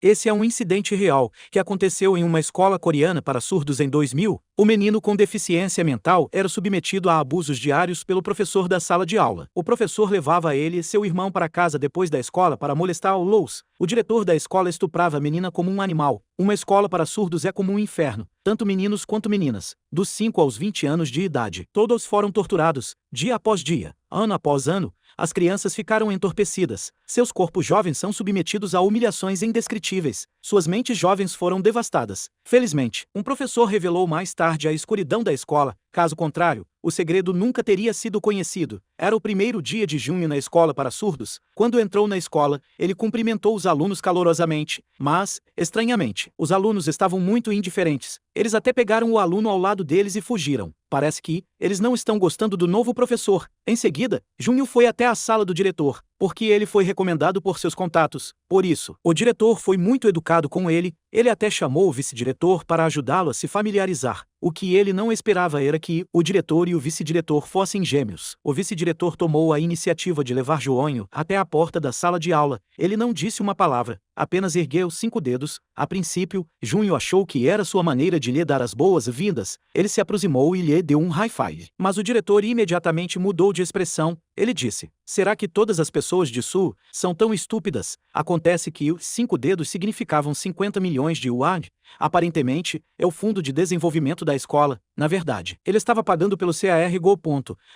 Esse é um incidente real, que aconteceu em uma escola coreana para surdos em 2000. O menino com deficiência mental era submetido a abusos diários pelo professor da sala de aula. O professor levava ele e seu irmão para casa depois da escola para molestá-los. O diretor da escola estuprava a menina como um animal. Uma escola para surdos é como um inferno, tanto meninos quanto meninas, dos 5 aos 20 anos de idade. Todos foram torturados, dia após dia, ano após ano. As crianças ficaram entorpecidas. Seus corpos jovens são submetidos a humilhações indescritíveis. Suas mentes jovens foram devastadas. Felizmente, um professor revelou mais tarde a escuridão da escola. Caso contrário, o segredo nunca teria sido conhecido. Era o primeiro dia de junho na escola para surdos. Quando entrou na escola, ele cumprimentou os alunos calorosamente, mas, estranhamente, os alunos estavam muito indiferentes. Eles até pegaram o aluno ao lado deles e fugiram. Parece que eles não estão gostando do novo professor. Em seguida, Junho foi até a sala do diretor, porque ele foi recomendado por seus contatos. Por isso, o diretor foi muito educado com ele. Ele até chamou o vice-diretor para ajudá-lo a se familiarizar. O que ele não esperava era que o diretor e o vice-diretor fossem gêmeos. O vice-diretor tomou a iniciativa de levar João até a porta da sala de aula. Ele não disse uma palavra, apenas ergueu 5 dedos. A princípio, Junho achou que era sua maneira de lhe dar as boas-vindas. Ele se aproximou e lhe deu um high five. Mas o diretor imediatamente mudou de expressão. Ele disse: será que todas as pessoas de Sul são tão estúpidas? Acontece que os 5 dedos significavam 50 milhões de yuan. Aparentemente, é o fundo de desenvolvimento da escola. Na verdade, ele estava pagando pelo CARGO.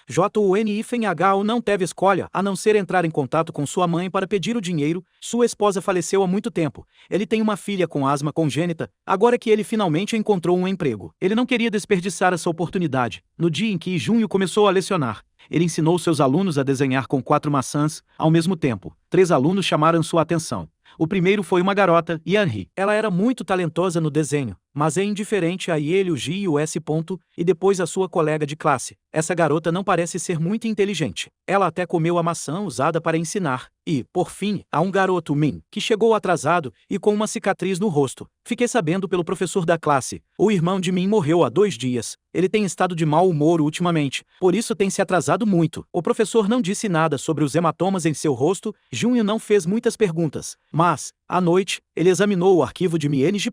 JUNIFNHO não teve escolha a não ser entrar em contato com sua mãe para pedir o dinheiro. Sua esposa faleceu há muito tempo. Ele tem uma filha com asma congênita, agora que ele finalmente encontrou um emprego. Ele não queria desperdiçar essa oportunidade. No dia em que Junho começou a lecionar, ele ensinou seus alunos a desenhar com 4 maçãs, ao mesmo tempo. 3 alunos chamaram sua atenção. O primeiro foi uma garota, Yanri. Ela era muito talentosa no desenho, mas é indiferente a ele, o G e o S. E depois a sua colega de classe. Essa garota não parece ser muito inteligente. Ela até comeu a maçã usada para ensinar. E, por fim, há um garoto, Min, que chegou atrasado e com uma cicatriz no rosto. Fiquei sabendo pelo professor da classe. O irmão de Min morreu há 2 dias. Ele tem estado de mau humor ultimamente, por isso tem se atrasado muito. O professor não disse nada sobre os hematomas em seu rosto. Junho não fez muitas perguntas, mas, à noite, ele examinou o arquivo de MNG.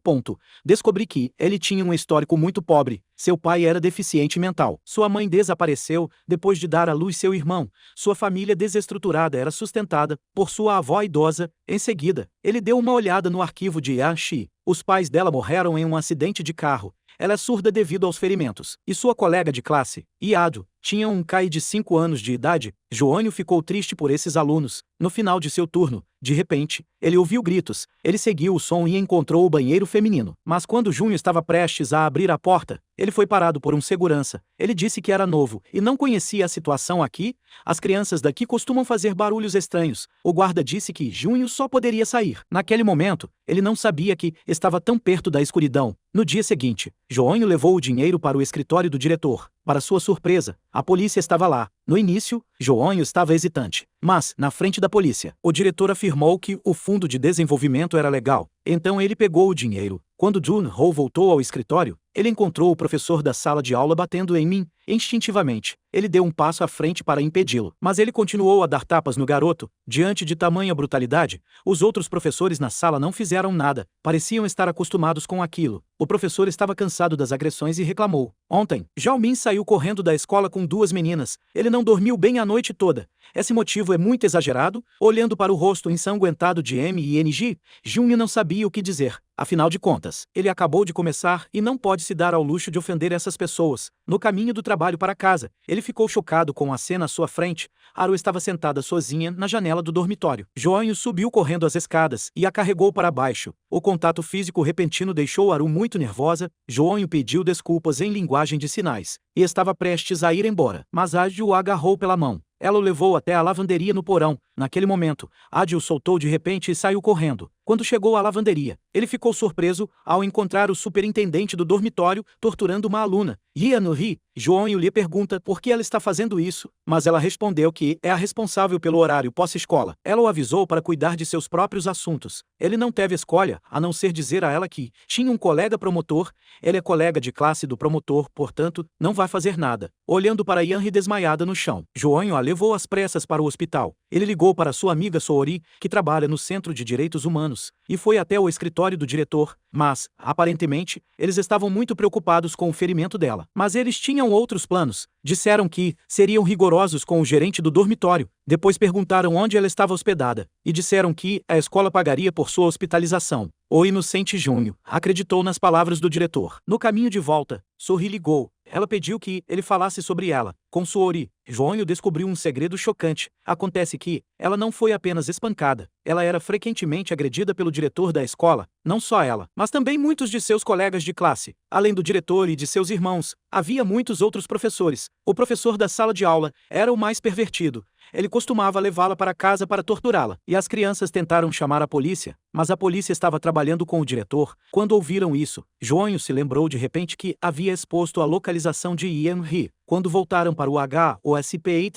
Descobri que ele tinha um histórico muito pobre. Seu pai era deficiente mental. Sua mãe desapareceu depois de dar à luz seu irmão. Sua família desestruturada era sustentada por sua avó idosa. Em seguida, ele deu uma olhada no arquivo de Yan Shi. Os pais dela morreram em um acidente de carro. Ela é surda devido aos ferimentos. E sua colega de classe, Iado, tinha um Kai de 5 anos de idade. Joânio ficou triste por esses alunos. No final de seu turno, de repente, ele ouviu gritos. Ele seguiu o som e encontrou o banheiro feminino. Mas quando Junho estava prestes a abrir a porta, ele foi parado por um segurança. Ele disse que era novo e não conhecia a situação aqui. As crianças daqui costumam fazer barulhos estranhos. O guarda disse que Junho só poderia sair. Naquele momento, ele não sabia que estava tão perto da escuridão. No dia seguinte, Joânio levou o dinheiro para o escritório do diretor. Para sua surpresa, a polícia estava lá. No início, Joânio estava hesitante. Mas, na frente da polícia, o diretor afirmou que o fundo de desenvolvimento era legal. Então ele pegou o dinheiro. Quando Jun Ho voltou ao escritório, ele encontrou o professor da sala de aula batendo em Min. Instintivamente, ele deu um passo à frente para impedi-lo, mas ele continuou a dar tapas no garoto. Diante de tamanha brutalidade, os outros professores na sala não fizeram nada, pareciam estar acostumados com aquilo. O professor estava cansado das agressões e reclamou. Ontem, Zhao Min saiu correndo da escola com 2 meninas. Ele não dormiu bem a noite toda. Esse motivo é muito exagerado. Olhando para o rosto ensanguentado de MNG, Junho não sabia o que dizer. Afinal de contas, ele acabou de começar e não pode se dar ao luxo de ofender essas pessoas. No caminho do trabalho para casa, ele ficou chocado com a cena à sua frente. Haru estava sentada sozinha na janela do dormitório. Joanho subiu correndo as escadas e a carregou para baixo. O contato físico repentino deixou Haru muito nervosa. Joanho pediu desculpas em linguagem de sinais e estava prestes a ir embora, mas Adi o agarrou pela mão. Ela o levou até a lavanderia no porão. Naquele momento, Adi o soltou de repente e saiu correndo. Quando chegou à lavanderia, ele ficou surpreso ao encontrar o superintendente do dormitório torturando uma aluna. Yanuri, Joanho lhe pergunta por que ela está fazendo isso, mas ela respondeu que é a responsável pelo horário pós-escola. Ela o avisou para cuidar de seus próprios assuntos. Ele não teve escolha, a não ser dizer a ela que tinha um colega promotor. Ele é colega de classe do promotor, portanto, não vai fazer nada. Olhando para Yanri desmaiada no chão, Joanho a levou às pressas para o hospital. Ele ligou para sua amiga Soori, que trabalha no Centro de Direitos Humanos, e foi até o escritório do diretor, mas, aparentemente, eles estavam muito preocupados com o ferimento dela. Mas eles tinham outros planos. Disseram que seriam rigorosos com o gerente do dormitório. Depois perguntaram onde ela estava hospedada, e disseram que a escola pagaria por sua hospitalização. O inocente Junho acreditou nas palavras do diretor. No caminho de volta, Soori ligou. Ela pediu que ele falasse sobre ela. Com Soori, Junho descobriu um segredo chocante. Acontece que ela não foi apenas espancada. Ela era frequentemente agredida pelo diretor da escola. Não só ela, mas também muitos de seus colegas de classe. Além do diretor e de seus irmãos, havia muitos outros professores. O professor da sala de aula era o mais pervertido. Ele costumava levá-la para casa para torturá-la, e as crianças tentaram chamar a polícia, mas a polícia estava trabalhando com o diretor. Quando ouviram isso, Junho se lembrou de repente que havia exposto a localização de Ian He. Quando voltaram para o HOSP,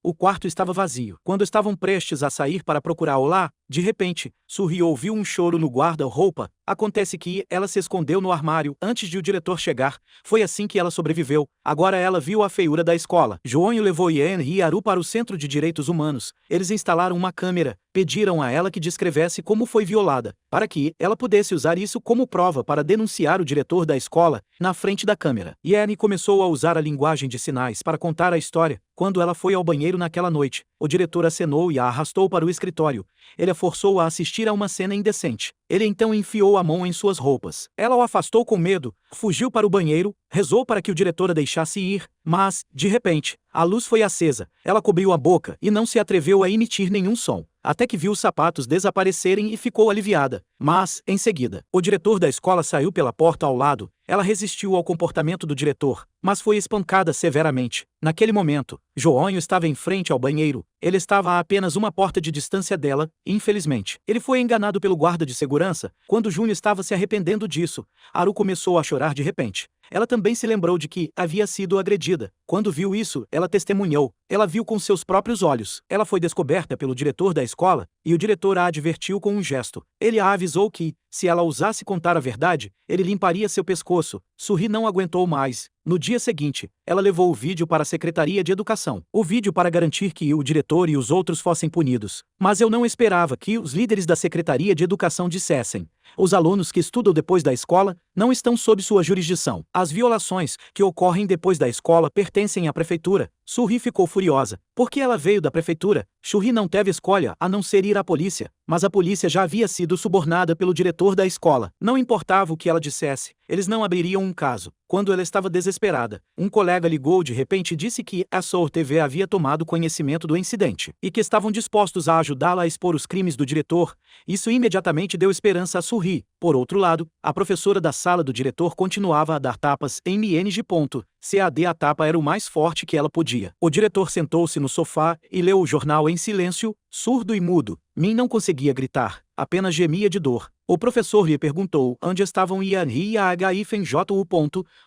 o quarto estava vazio. Quando estavam prestes a sair para procurá-lo lá, de repente, Soori ouviu um choro no guarda-roupa. Acontece que ela se escondeu no armário antes de o diretor chegar. Foi assim que ela sobreviveu. Agora ela viu a feiura da escola. Junho levou Ian e Haru para o Centro de Direitos Humanos. Eles instalaram uma câmera. Pediram a ela que descrevesse como foi violada, para que ela pudesse usar isso como prova para denunciar o diretor da escola na frente da câmera. Ian começou a usar a linguagem de sinais para contar a história. Quando ela foi ao banheiro naquela noite, o diretor acenou e a arrastou para o escritório. Ele a forçou a assistir a uma cena indecente. Ele então enfiou a mão em suas roupas. Ela o afastou com medo, fugiu para o banheiro, rezou para que o diretor a deixasse ir, mas, de repente, a luz foi acesa. Ela cobriu a boca e não se atreveu a emitir nenhum som, até que viu os sapatos desaparecerem e ficou aliviada. Mas, em seguida, o diretor da escola saiu pela porta ao lado. Ela resistiu ao comportamento do diretor, mas foi espancada severamente. Naquele momento, Junho estava em frente ao banheiro. Ele estava a apenas uma porta de distância dela, e infelizmente, ele foi enganado pelo guarda de segurança. Quando Junho estava se arrependendo disso, Haru começou a chorar de repente. Ela também se lembrou de que havia sido agredida. Quando viu isso, ela testemunhou. Ela viu com seus próprios olhos. Ela foi descoberta pelo diretor da escola, e o diretor a advertiu com um gesto. Ele a avisou que, se ela ousasse contar a verdade, ele limparia seu pescoço. Soori não aguentou mais. No dia seguinte, ela levou o vídeo para a Secretaria de Educação. O vídeo para garantir que o diretor e os outros fossem punidos. Mas eu não esperava que os líderes da Secretaria de Educação dissessem: os alunos que estudam depois da escola não estão sob sua jurisdição. As violações que ocorrem depois da escola pertencem à prefeitura. Soori ficou furiosa. Porque ela veio da prefeitura, Soori não teve escolha a não ser ir à polícia. Mas a polícia já havia sido subornada pelo diretor da escola. Não importava o que ela dissesse, eles não abririam um caso. Quando ela estava desesperada, um colega ligou de repente e disse que a Soor TV havia tomado conhecimento do incidente e que estavam dispostos a ajudá-la a expor os crimes do diretor. Isso imediatamente deu esperança a Soori. Por outro lado, a professora da sala do diretor continuava a dar tapas em MNG. CAD. A tapa era o mais forte que ela podia. O diretor sentou-se no sofá e leu o jornal em silêncio, surdo e mudo. Min não conseguia gritar, apenas gemia de dor. O professor lhe perguntou onde estavam Ian e a HIFNJU.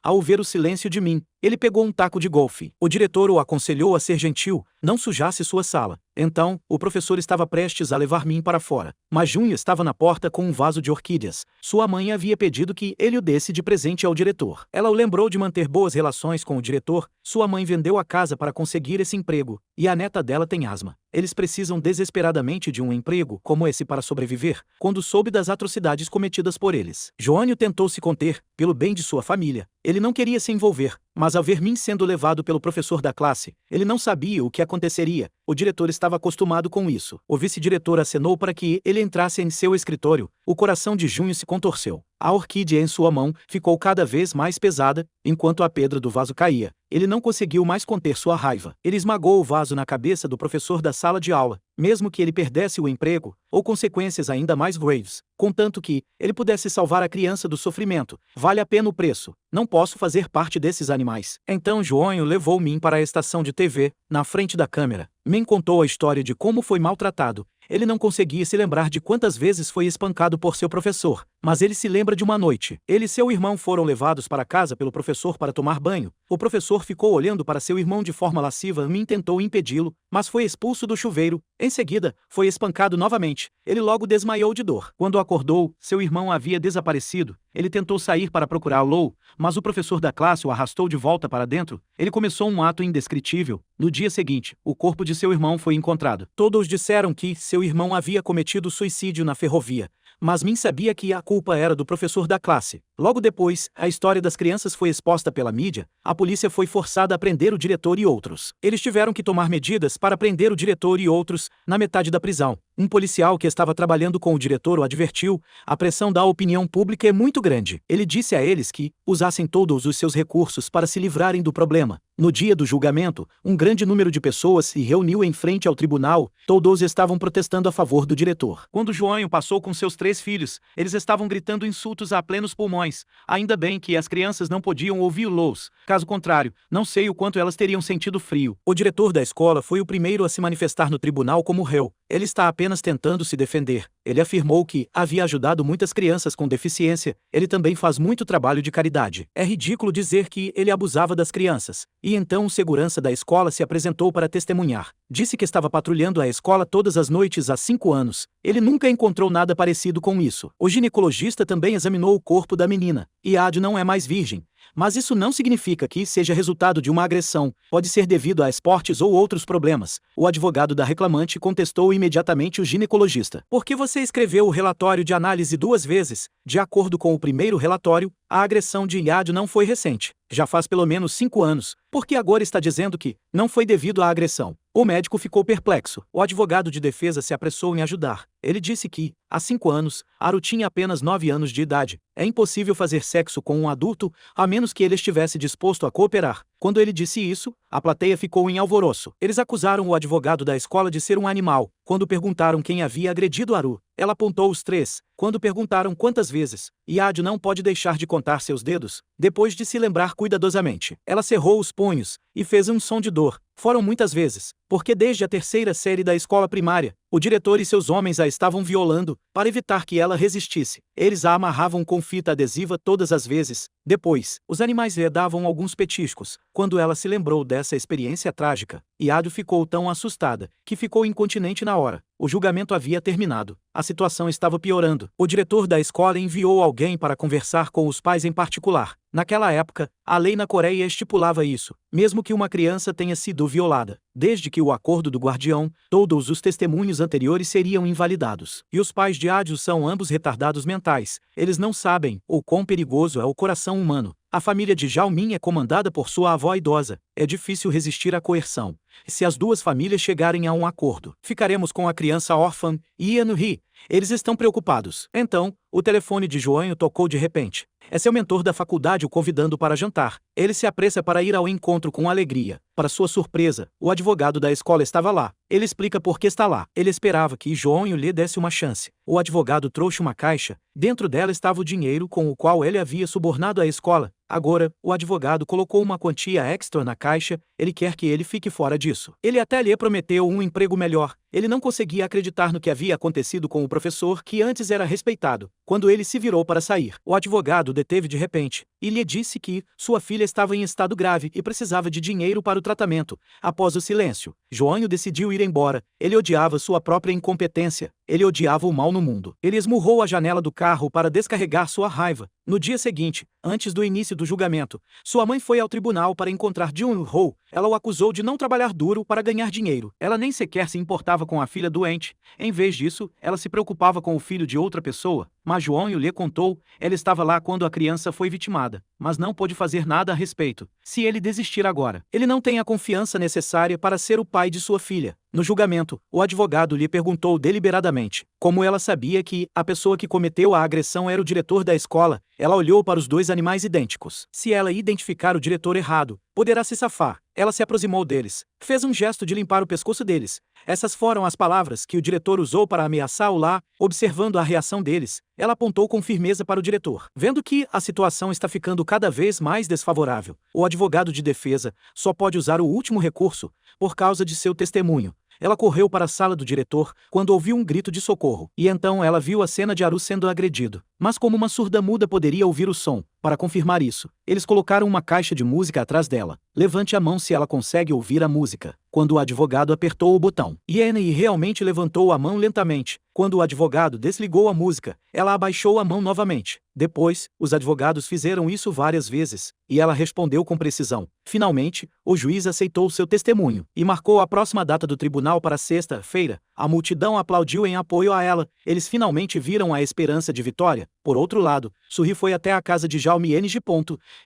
Ao ver o silêncio de Min, ele pegou um taco de golfe. O diretor o aconselhou a ser gentil, não sujasse sua sala. Então, o professor estava prestes a levar Min para fora. Mas Junho estava na porta com um vaso de orquídeas. Sua mãe havia pedido que ele o desse de presente ao diretor. Ela o lembrou de manter boas relações com o diretor. Sua mãe vendeu a casa para conseguir esse emprego, e a neta dela tem asma. Eles precisam desesperadamente de um emprego como esse para sobreviver. Quando soube das atrocidades cometidas por eles, Junho tentou se conter, pelo bem de sua família. Ele não queria se envolver, mas ao ver Min sendo levado pelo professor da classe, ele não sabia o que aconteceria. O diretor estava acostumado com isso. O vice-diretor acenou para que ele entrasse em seu escritório. O coração de Junho se contorceu. A orquídea em sua mão ficou cada vez mais pesada, enquanto a pedra do vaso caía. Ele não conseguiu mais conter sua raiva. Ele esmagou o vaso na cabeça do professor da sala de aula, mesmo que ele perdesse o emprego, ou consequências ainda mais graves, contanto que ele pudesse salvar a criança do sofrimento. Vale a pena o preço. Não posso fazer parte desses animais. Então Junho levou Min para a estação de TV, na frente da câmera. Min contou a história de como foi maltratado. Ele não conseguia se lembrar de quantas vezes foi espancado por seu professor, mas ele se lembra de uma noite. Ele e seu irmão foram levados para casa pelo professor para tomar banho. O professor ficou olhando para seu irmão de forma lasciva e tentou impedi-lo, mas foi expulso do chuveiro. Em seguida, foi espancado novamente. Ele logo desmaiou de dor. Quando acordou, seu irmão havia desaparecido. Ele tentou sair para procurá-lo, mas o professor da classe o arrastou de volta para dentro. Ele começou um ato indescritível. No dia seguinte, o corpo de seu irmão foi encontrado. Todos disseram que seu irmão havia cometido suicídio na ferrovia, mas Min sabia que a culpa era do professor da classe. Logo depois, a história das crianças foi exposta pela mídia. A polícia foi forçada a prender o diretor e outros. Eles tiveram que tomar medidas para prender o diretor e outros na metade da prisão. Um policial que estava trabalhando com o diretor o advertiu: a pressão da opinião pública é muito grande. Ele disse a eles que usassem todos os seus recursos para se livrarem do problema. No dia do julgamento, um grande número de pessoas se reuniu em frente ao tribunal. Todos estavam protestando a favor do diretor. Quando João passou com seus 3 filhos, eles estavam gritando insultos a plenos pulmões. Ainda bem que as crianças não podiam ouvi-los. Caso contrário, não sei o quanto elas teriam sentido frio. O diretor da escola foi o primeiro a se manifestar no tribunal como réu. Ele está apenas tentando se defender. Ele afirmou que havia ajudado muitas crianças com deficiência. Ele também faz muito trabalho de caridade. É ridículo dizer que ele abusava das crianças. E então o segurança da escola se apresentou para testemunhar. Disse que estava patrulhando a escola todas as noites há 5 anos. Ele nunca encontrou nada parecido com isso. O ginecologista também examinou o corpo da menina. Iad não é mais virgem. Mas isso não significa que seja resultado de uma agressão. Pode ser devido a esportes ou outros problemas. O advogado da reclamante contestou imediatamente o ginecologista. Por que você escreveu o relatório de análise 2 vezes? De acordo com o primeiro relatório, a agressão de Iad não foi recente. Já faz pelo menos 5 anos. Por que agora está dizendo que não foi devido à agressão? O médico ficou perplexo. O advogado de defesa se apressou em ajudar. Ele disse que, há 5 anos, Aru tinha apenas 9 anos de idade. É impossível fazer sexo com um adulto, a menos que ele estivesse disposto a cooperar. Quando ele disse isso, a plateia ficou em alvoroço. Eles acusaram o advogado da escola de ser um animal. Quando perguntaram quem havia agredido Aru, ela apontou os 3. Quando perguntaram quantas vezes, Iad não pode deixar de contar seus dedos. Depois de se lembrar cuidadosamente, ela cerrou os punhos e fez um som de dor. Foram muitas vezes, porque desde a 3ª série da escola primária, o diretor e seus homens a estavam violando, para evitar que ela resistisse. Eles a amarravam com fita adesiva todas as vezes. Depois, os animais lhe davam alguns petiscos. Quando ela se lembrou dessa experiência trágica, Iad ficou tão assustada, que ficou incontinente na hora. O julgamento havia terminado. A situação estava piorando. O diretor da escola enviou alguém para conversar com os pais em particular. Naquela época, a lei na Coreia estipulava isso, mesmo que uma criança tenha sido violada. Desde que o acordo do guardião, todos os testemunhos anteriores seriam invalidados. E os pais de Adil são ambos retardados mentais. Eles não sabem o quão perigoso é o coração humano. A família de Jao Min é comandada por sua avó idosa. É difícil resistir à coerção. Se as 2 famílias chegarem a um acordo, ficaremos com a criança órfã e Ian-hee. Eles estão preocupados. Então, o telefone de Joanho tocou de repente. É seu mentor da faculdade o convidando para jantar. Ele se apressa para ir ao encontro com alegria. Para sua surpresa, o advogado da escola estava lá. Ele explica por que está lá. Ele esperava que Joanho lhe desse uma chance. O advogado trouxe uma caixa. Dentro dela estava o dinheiro com o qual ele havia subornado a escola. Agora, o advogado colocou uma quantia extra na caixa. Ele quer que ele fique fora disso. Ele até lhe prometeu um emprego melhor. Ele não conseguia acreditar no que havia acontecido com o professor, que antes era respeitado. Quando ele se virou para sair, o advogado deteve de repente e lhe disse que sua filha estava em estado grave e precisava de dinheiro para o tratamento. Após o silêncio, Joanho decidiu ir embora. Ele odiava sua própria incompetência. Ele odiava o mal no mundo. Ele esmurrou a janela do carro para descarregar sua raiva. No dia seguinte, antes do início do julgamento, sua mãe foi ao tribunal para encontrar Jun-ho. Ela o acusou de não trabalhar duro para ganhar dinheiro. Ela nem sequer se importava com a filha doente. Em vez disso, ela se preocupava com o filho de outra pessoa. Mas Joanho lhe contou, ela estava lá quando a criança foi vitimada, mas não pôde fazer nada a respeito. Se ele desistir agora, ele não tem a confiança necessária para ser o pai de sua filha. No julgamento, o advogado lhe perguntou deliberadamente como ela sabia que a pessoa que cometeu a agressão era o diretor da escola. Ela olhou para os 2 animais idênticos. Se ela identificar o diretor errado, poderá se safar. Ela se aproximou deles, fez um gesto de limpar o pescoço deles. Essas foram as palavras que o diretor usou para ameaçá-o lá. Observando a reação deles, ela apontou com firmeza para o diretor. Vendo que a situação está ficando cada vez mais desfavorável, o advogado de defesa só pode usar o último recurso, por causa de seu testemunho. Ela correu para a sala do diretor quando ouviu um grito de socorro, e então ela viu a cena de Haru sendo agredido. Mas como uma surda-muda poderia ouvir o som? Para confirmar isso, eles colocaram uma caixa de música atrás dela. Levante a mão se ela consegue ouvir a música. Quando o advogado apertou o botão, Yennefer realmente levantou a mão lentamente. Quando o advogado desligou a música, ela abaixou a mão novamente. Depois, os advogados fizeram isso várias vezes, e ela respondeu com precisão. Finalmente, o juiz aceitou seu testemunho e marcou a próxima data do tribunal para sexta-feira. A multidão aplaudiu em apoio a ela. Eles finalmente viram a esperança de vitória. Por outro lado, Suri foi até a casa de Jaume Ng.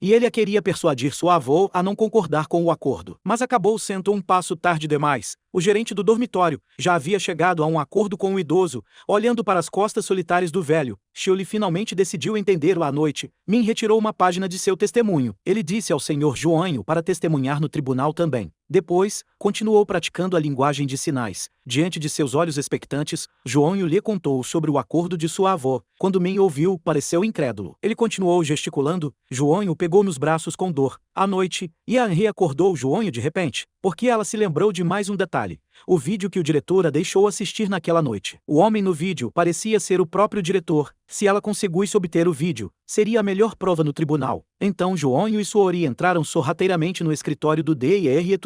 E ele a queria persuadir sua avó a não concordar com o acordo. Mas acabou sendo um passo tarde demais. O gerente do dormitório já havia chegado a um acordo com o idoso. Olhando para as costas solitárias do velho, Shirley finalmente decidiu entender-o à noite. Min retirou uma página de seu testemunho. Ele disse ao senhor Joanho para testemunhar no tribunal também. Depois, continuou praticando a linguagem de sinais. Diante de seus olhos expectantes, Joanho lhe contou sobre o acordo de sua avó. Quando Min ouviu, pareceu incrédulo. Ele continuou gesticulando. Joanho pegou nos braços com dor. À noite, Henri acordou Joanho de repente, porque ela se lembrou de mais um detalhe. O vídeo que o diretor a deixou assistir naquela noite. O homem no vídeo parecia ser o próprio diretor. Se ela conseguisse obter o vídeo, seria a melhor prova no tribunal. Então Joanho e Suori entraram sorrateiramente no escritório do D.R.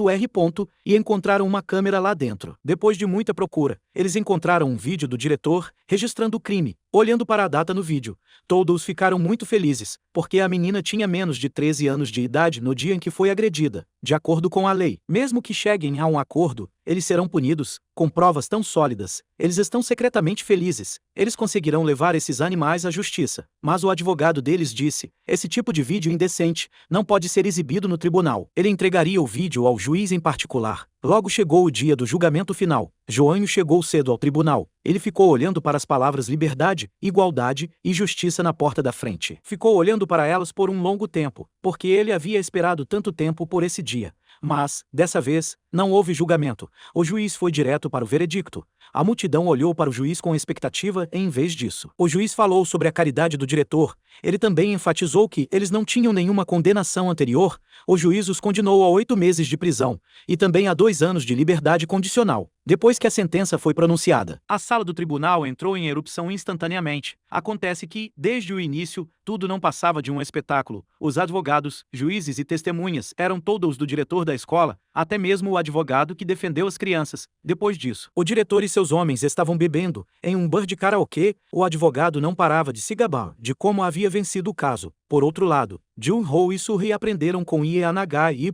e encontraram uma câmera lá dentro. Depois de muita procura, eles encontraram um vídeo do diretor registrando o crime. Olhando para a data no vídeo, todos ficaram muito felizes, porque a menina tinha menos de 13 anos de idade no dia em que foi agredida. De acordo com a lei, mesmo que cheguem a um acordo, eles serão punidos. Com provas tão sólidas, eles estão secretamente felizes. Eles conseguirão levar esses animais à justiça. Mas o advogado deles disse: esse tipo de vídeo indecente não pode ser exibido no tribunal. Ele entregaria o vídeo ao juiz em particular. Logo chegou o dia do julgamento final. Joanho chegou cedo ao tribunal. Ele ficou olhando para as palavras liberdade, igualdade e justiça na porta da frente. Ficou olhando para elas por um longo tempo, porque ele havia esperado tanto tempo por esse dia. Mas, dessa vez, não houve julgamento. O juiz foi direto para o veredicto. A multidão olhou para o juiz com expectativa em vez disso. O juiz falou sobre a caridade do diretor. Ele também enfatizou que eles não tinham nenhuma condenação anterior. O juiz os condenou a 8 meses de prisão e também a 2 anos de liberdade condicional. Depois que a sentença foi pronunciada, a sala do tribunal entrou em erupção instantaneamente. Acontece que, desde o início, tudo não passava de um espetáculo. Os advogados, juízes e testemunhas eram todos do diretor da escola, até mesmo o advogado que defendeu as crianças. Depois disso, o diretor e seus homens estavam bebendo em um bar de karaokê. O advogado não parava de se gabar de como havia vencido o caso. Por outro lado, Jun-Ho e Suri aprenderam com Naga e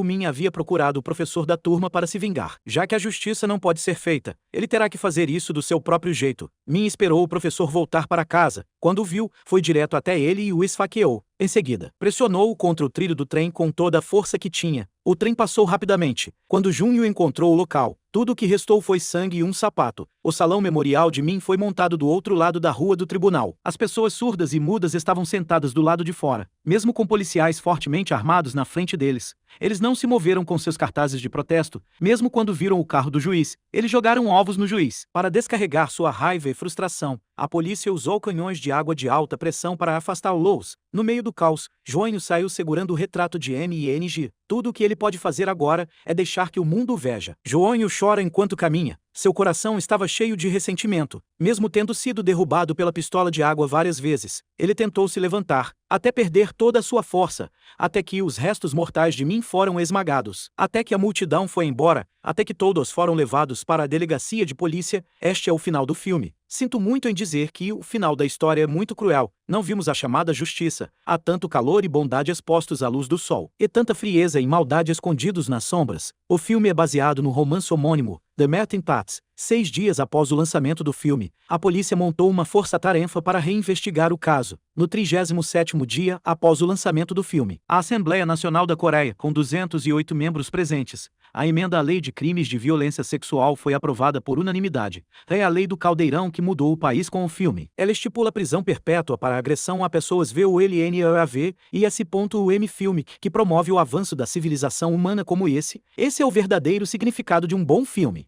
Min havia procurado o professor da turma para se vingar. Já que a justiça não pode ser feita, ele terá que fazer isso do seu próprio jeito. Min esperou o professor voltar para casa. Quando o viu, foi direto até ele e o esfaqueou. Em seguida, pressionou-o contra o trilho do trem com toda a força que tinha. O trem passou rapidamente. Quando Junho encontrou o local, tudo o que restou foi sangue e um sapato. O salão memorial de Min foi montado do outro lado da rua do tribunal. As pessoas surdas e mudas estavam sentadas do lado de fora, mesmo com policiais fortemente armados na frente deles. Eles não se moveram com seus cartazes de protesto, mesmo quando viram o carro do juiz. Eles jogaram ovos no juiz. Para descarregar sua raiva e frustração, a polícia usou canhões de água de alta pressão para afastá-los. No meio do caos, Joanho saiu segurando o retrato de Ng. Tudo o que ele pode fazer agora é deixar que o mundo o veja. Joanho chora enquanto caminha. Seu coração estava cheio de ressentimento, mesmo tendo sido derrubado pela pistola de água várias vezes. Ele tentou se levantar, até perder toda a sua força, até que os restos mortais de Min foram esmagados, até que a multidão foi embora, até que todos foram levados para a delegacia de polícia. Este é o final do filme. Sinto muito em dizer que o final da história é muito cruel. Não vimos a chamada justiça. Há tanto calor e bondade expostos à luz do sol, e tanta frieza e maldade escondidos nas sombras. O filme é baseado no romance homônimo, The Melting Pots. 6 dias após o lançamento do filme, a polícia montou uma força-tarefa para reinvestigar o caso. No 37º dia após o lançamento do filme, a Assembleia Nacional da Coreia, com 208 membros presentes, a emenda à Lei de Crimes de Violência Sexual foi aprovada por unanimidade. É a Lei do Caldeirão que mudou o país com o filme. Ela estipula prisão perpétua para agressão a pessoas violentav e S.M filme, que promove o avanço da civilização humana como esse. Esse é o verdadeiro significado de um bom filme.